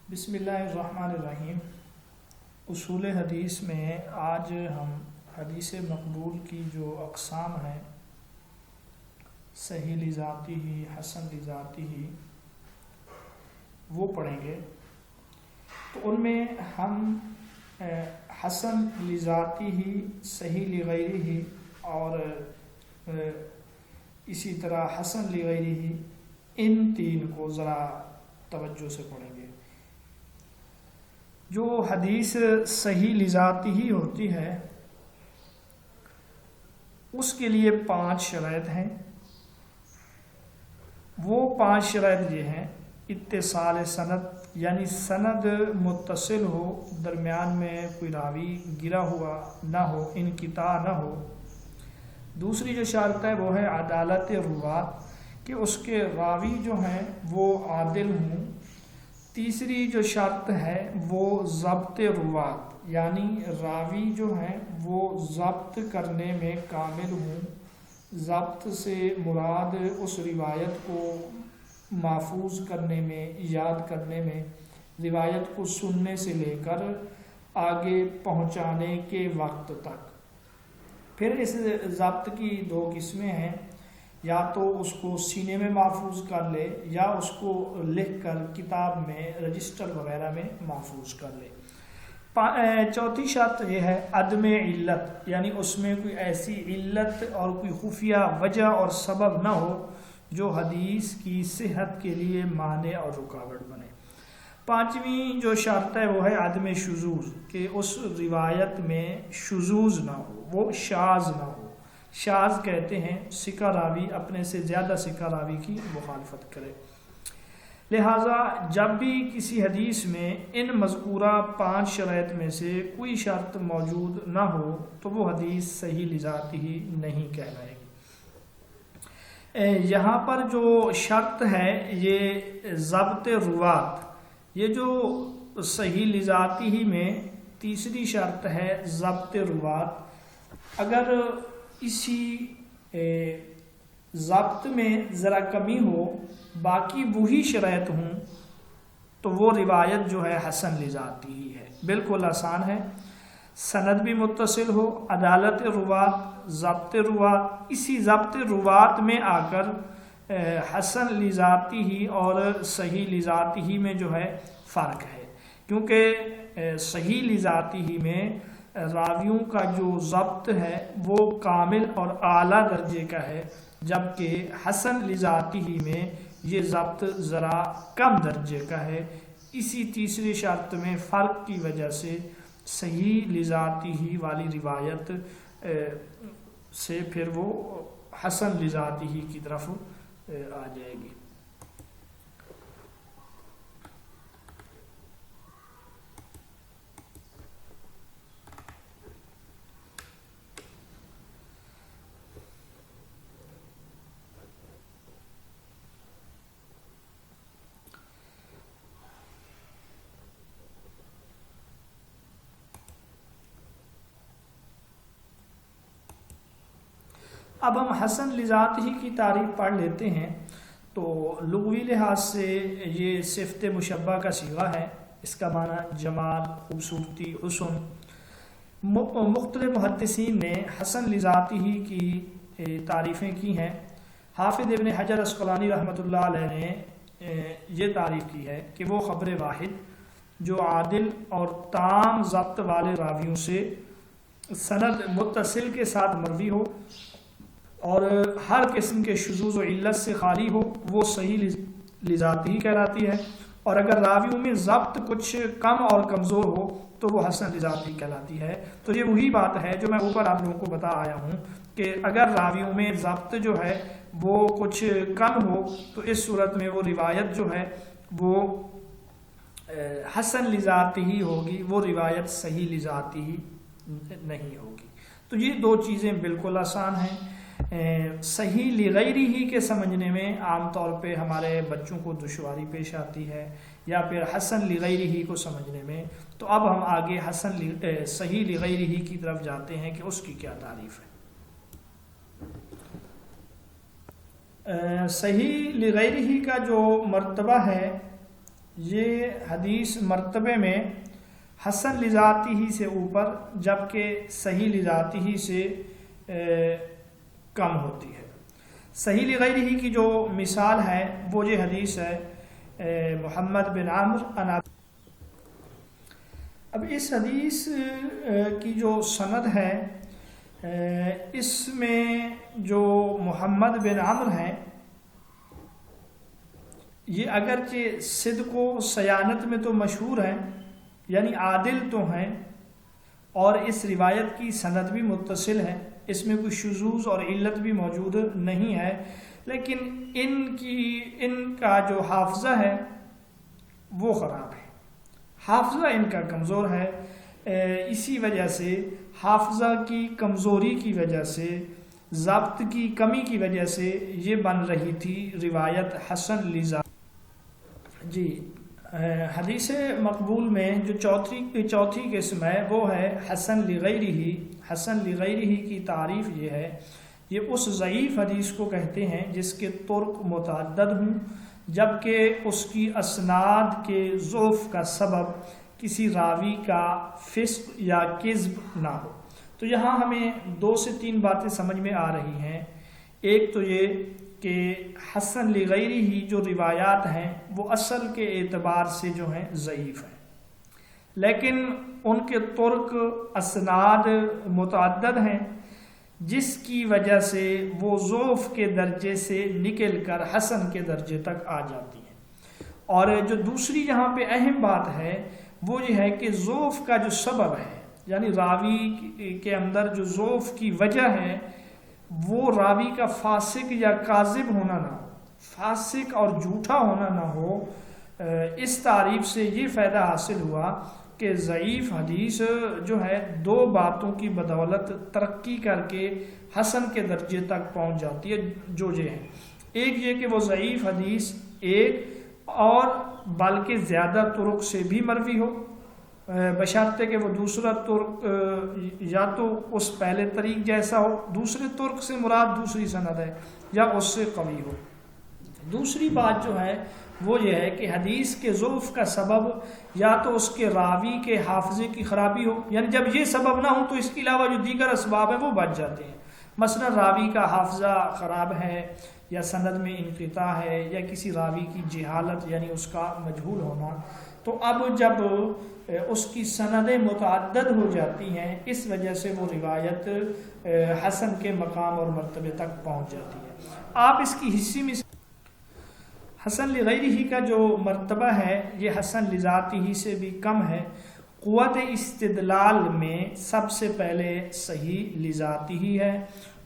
بسم اللہ الرحمن الرحیم۔ اصول حدیث میں آج ہم حدیث مقبول کی جو اقسام ہیں، صحیح لذاتی ہی، حسن لذاتی ہی، وہ پڑھیں گے۔ تو ان میں ہم حسن لذاتی ہی، صحیح لغیری ہی اور اسی طرح حسن لغیری ہی، ان تین کو ذرا توجہ سے پڑھیں گے۔ جو حدیث صحیح لذاتی ہی ہوتی ہے اس کے لیے 5 شرائط ہیں۔ وہ 5 شرائط یہ ہیں: اتصال سند، یعنی سند متصل ہو، درمیان میں کوئی راوی گرا ہوا نہ ہو، انقطاع نہ ہو۔ دوسری جو شرط ہے وہ ہے عدالت روات، کہ اس کے راوی جو ہیں وہ عادل ہوں۔ تیسری جو شرط ہے وہ ضبط روات، یعنی راوی جو ہیں وہ ضبط کرنے میں کامل ہوں۔ ضبط سے مراد اس روایت کو محفوظ کرنے میں، یاد کرنے میں، روایت کو سننے سے لے کر آگے پہنچانے کے وقت تک۔ پھر اس ضبط کی 2 قسمیں ہیں، یا تو اس کو سینے میں محفوظ کر لے یا اس کو لکھ کر کتاب میں، رجسٹر وغیرہ میں محفوظ کر لے۔ چوتھی شرط یہ ہے عدم علت، یعنی اس میں کوئی ایسی علت اور کوئی خفیہ وجہ اور سبب نہ ہو جو حدیث کی صحت کے لیے مانع اور رکاوٹ بنے۔ 5ویں جو شرط ہے وہ ہے عدم شذوذ، کہ اس روایت میں شذوذ نہ ہو، وہ شاذ نہ ہو۔ شاذ کہتے ہیں ثقہ راوی اپنے سے زیادہ ثقہ راوی کی مخالفت کرے۔ لہٰذا جب بھی کسی حدیث میں ان مذکورہ 5 شرائط میں سے کوئی شرط موجود نہ ہو تو وہ حدیث صحیح لذاتی ہی نہیں کہلائے گی۔ یہاں پر جو شرط ہے یہ ضبط روات، یہ جو صحیح لذاتی ہی میں تیسری شرط ہے ضبط روات، اگر اسی ضبط میں ذرا کمی ہو، باقی وہی شرائط ہوں، تو وہ روایت جو ہے حسن لذاتی ہی ہے۔ بالکل آسان ہے، سند بھی متصل ہو، عدالت روات، ضبط روات، اسی ضبط روات میں آ کر حسن لذاتی ہی اور صحیح لذاتی ہی میں جو ہے فرق ہے، کیونکہ صحیح لذاتی ہی میں راویوں کا جو ضبط ہے وہ کامل اور اعلیٰ درجے کا ہے، جبکہ حسن لذاتی ہی میں یہ ضبط ذرا کم درجے کا ہے۔ اسی تیسری شرط میں فرق کی وجہ سے صحیح لذاتی ہی والی روایت سے پھر وہ حسن لذاتی ہی کی طرف آ جائے گی۔ اب ہم حسن لذات ہی کی تعریف پڑھ لیتے ہیں۔ تو لغوی لحاظ سے یہ صفت مشبہ کا صیغہ ہے، اس کا معنی جمال، خوبصورتی، حسن۔ مختلف محدثین نے حسن لذات ہی کی تعریفیں کی ہیں۔ حافظ ابن حجر عسقلانی رحمۃ اللہ علیہ نے یہ تعریف کی ہے کہ وہ خبر واحد جو عادل اور تام ضبط والے راویوں سے سند متصل کے ساتھ مروی ہو اور ہر قسم کے شذوذ و علت سے خالی ہو، وہ صحیح لذاتی ہی کہلاتی ہے، اور اگر راویوں میں ضبط کچھ کم اور کمزور ہو تو وہ حسن لذاتی کہلاتی ہے۔ تو یہ وہی بات ہے جو میں اوپر آپ لوگوں کو بتا آیا ہوں کہ اگر راویوں میں ضبط جو ہے وہ کچھ کم ہو تو اس صورت میں وہ روایت جو ہے وہ حسن لذاتی ہی ہوگی، وہ روایت صحیح لذاتی ہی نہیں ہوگی۔ تو یہ 2 چیزیں بالکل آسان ہیں۔ صحیح لغیری ہی کے سمجھنے میں عام طور پہ ہمارے بچوں کو دشواری پیش آتی ہے، یا پھر حسن لغیری ہی کو سمجھنے میں۔ تو اب ہم آگے صحیح لغیری ہی کی طرف جاتے ہیں کہ اس کی کیا تعریف ہے۔ صحیح لغیری ہی کا جو مرتبہ ہے یہ حدیث مرتبے میں حسن لذاتی ہی سے اوپر جبکہ صحیح لذاتی ہی سے کم ہوتی ہے۔ صحیح لغیرہ ہی کی جو مثال ہے وہ یہ حدیث ہے محمد بن عمرو۔ اب اس حدیث کی جو سند ہے اس میں جو محمد بن عمرو ہیں یہ اگرچہ صدق و صیانت میں تو مشہور ہیں، یعنی عادل تو ہیں، اور اس روایت کی سند بھی متصل ہے، اس میں کوئی شذوذ اور علت بھی موجود نہیں ہے، لیکن ان کا جو حافظہ ہے وہ خراب ہے، حافظہ ان کا کمزور ہے۔ اسی وجہ سے حافظہ کی کمزوری کی وجہ سے، ضبط کی کمی کی وجہ سے یہ بن رہی تھی روایت حسن لذاتی۔ جی حدیث مقبول میں جو چوتھی قسم ہے وہ ہے حسن لغیرہ۔ حسن لغیرہ کی تعریف یہ ہے، یہ اس ضعیف حدیث کو کہتے ہیں جس کے طرق متعدد ہوں جبکہ اس کی اسناد کے ضعف کا سبب کسی راوی کا فسق یا کذب نہ ہو۔ تو یہاں ہمیں 2 سے 3 باتیں سمجھ میں آ رہی ہیں۔ ایک تو یہ کہ حسن لغیرہ ہی جو روایات ہیں وہ اصل کے اعتبار سے جو ہیں ضعیف ہیں، لیکن ان کے طرق اسناد متعدد ہیں جس کی وجہ سے وہ ضعف کے درجے سے نکل کر حسن کے درجے تک آ جاتی ہیں۔ اور جو دوسری یہاں پہ اہم بات ہے وہ یہ ہے کہ ضعف کا جو سبب ہے، یعنی راوی کے اندر جو ضعف کی وجہ ہے وہ راوی کا فاسق یا کاذب ہونا نہ ہو، فاسق اور جھوٹا ہونا نہ ہو۔ اس تعریف سے یہ فائدہ حاصل ہوا کہ ضعیف حدیث جو ہے 2 باتوں کی بدولت ترقی کر کے حسن کے درجے تک پہنچ جاتی ہے، جو یہ ہے، ایک یہ کہ وہ ضعیف حدیث ایک اور بلکہ زیادہ طرق سے بھی مروی ہو، بشرطے کہ وہ دوسرا طرق یا تو اس پہلے طریق جیسا ہو، دوسرے طرق سے مراد دوسری سند ہے، یا اس سے قوی ہو۔ دوسری بات جو ہے وہ یہ ہے کہ حدیث کے ضعف کا سبب یا تو اس کے راوی کے حافظے کی خرابی ہو، یعنی جب یہ سبب نہ ہو تو اس کے علاوہ جو دیگر اسباب ہیں وہ بچ جاتے ہیں۔ مثلا راوی کا حافظہ خراب ہے، یا سند میں انقطاع ہے، یا کسی راوی کی جہالت یعنی اس کا مجہول ہونا، تو اب جب اس کی سندیں متعدد ہو جاتی ہیں اس وجہ سے وہ روایت حسن کے مقام اور مرتبے تک پہنچ جاتی ہے۔ آپ اس کی حصی میں حسن لغیرہ کا جو مرتبہ ہے یہ حسن لذاتی ہی سے بھی کم ہے۔ قوت استدلال میں سب سے پہلے صحیح لذاتی ہی ہے،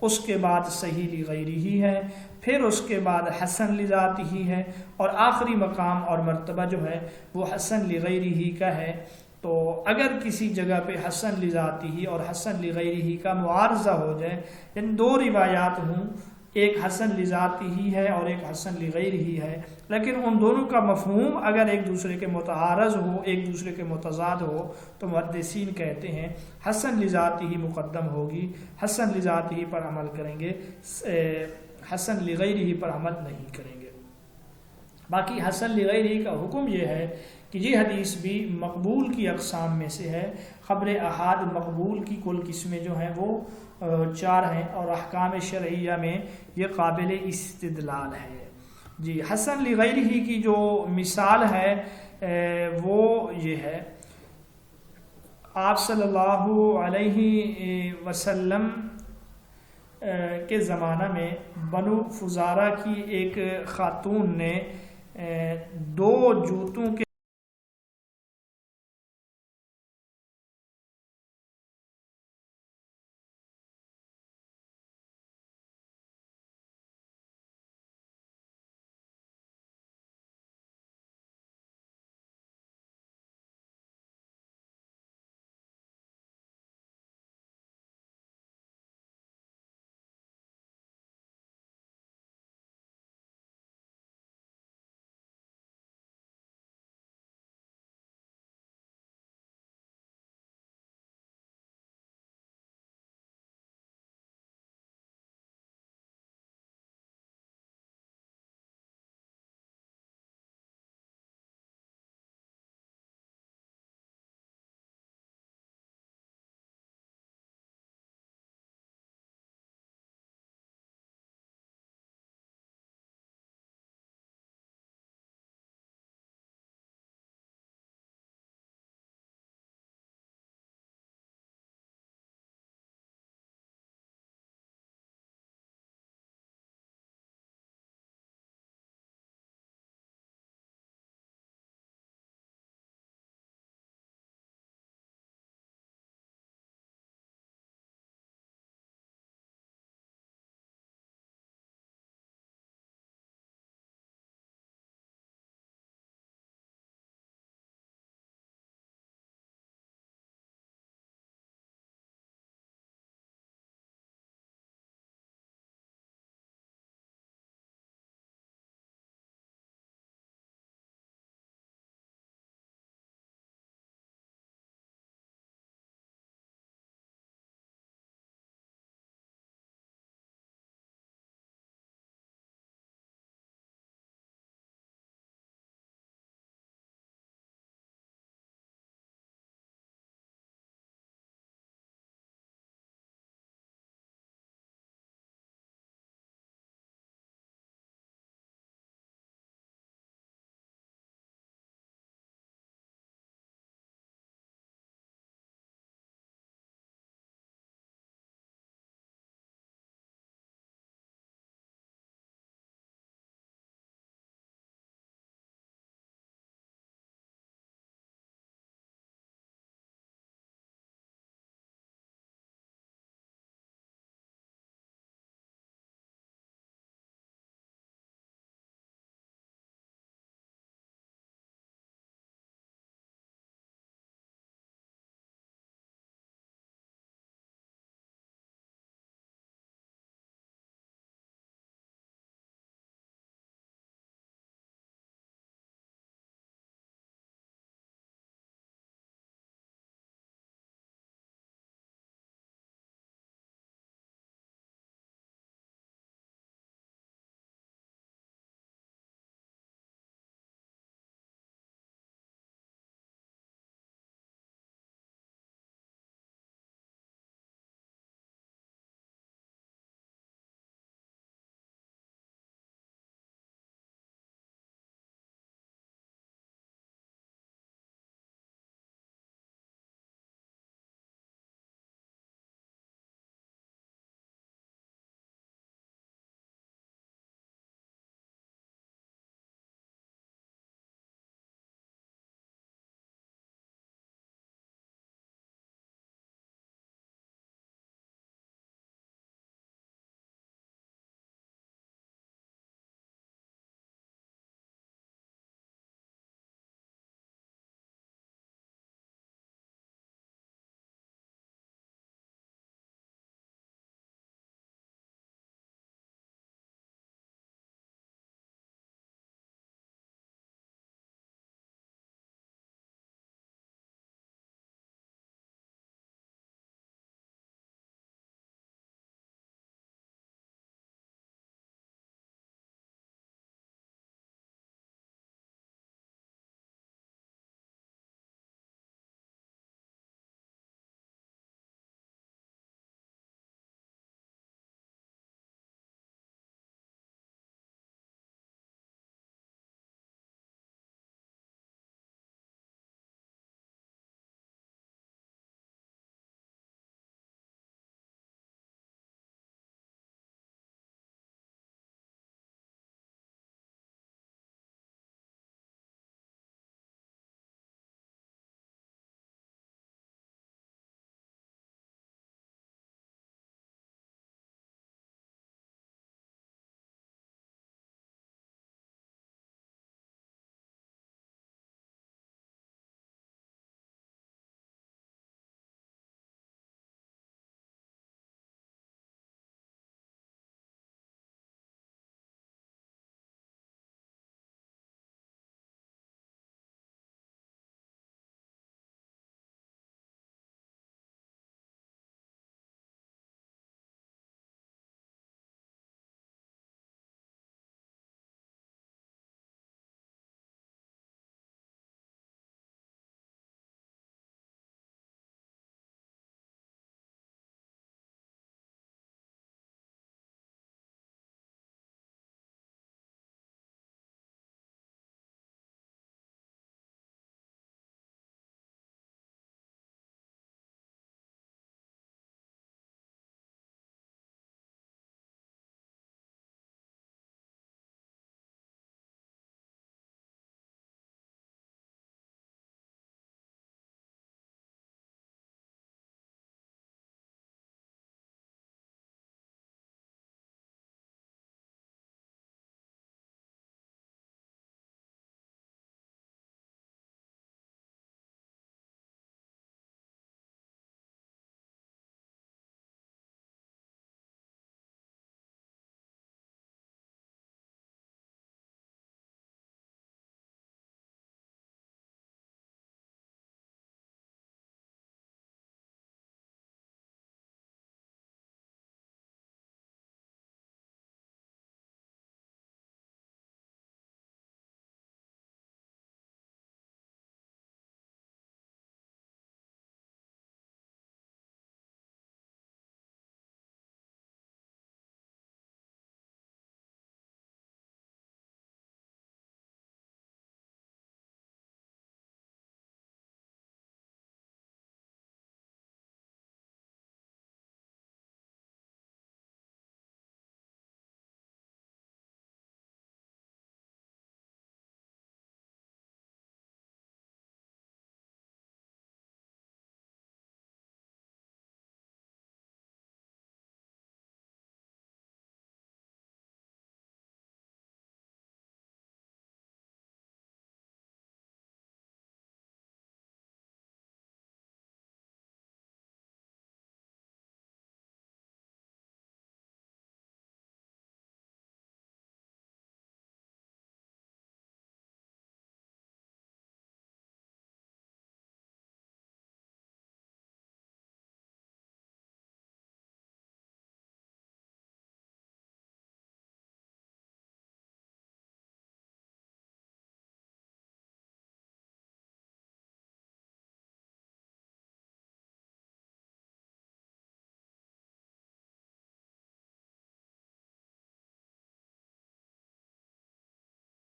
اس کے بعد صحیح لغیرہ ہی ہے، پھر اس کے بعد حسن لذاتی ہی ہے، اور آخری مقام اور مرتبہ جو ہے وہ حسن لغیرہ ہی کا ہے۔ تو اگر کسی جگہ پہ حسن لذاتی ہی اور حسن لغیرہ ہی کا معارضہ ہو جائے، یعنی 2 روایات ہوں، ایک حسن لذاتی ہی ہے اور ایک حسن لغیرہ ہی ہے، لیکن ان دونوں کا مفہوم اگر ایک دوسرے کے متعارض ہو، ایک دوسرے کے متضاد ہو، تو محدثین کہتے ہیں حسن لذاتی ہی مقدم ہوگی، حسن لذاتی ہی پر عمل کریں گے، حسن لغیرہ پر عمل نہیں کریں گے۔ باقی حسن لغیرہ کا حکم یہ ہے کہ یہ حدیث بھی مقبول کی اقسام میں سے ہے۔ خبر احاد مقبول کی کل قسمیں جو ہیں وہ 4 ہیں، اور احکام شرعیہ میں یہ قابل استدلال ہے۔ جی حسن لغیرہ کی جو مثال ہے وہ یہ ہے، آپ صلی اللہ علیہ وسلم کے زمانہ میں بنو فزارہ کی ایک خاتون نے 2 جوتوں کے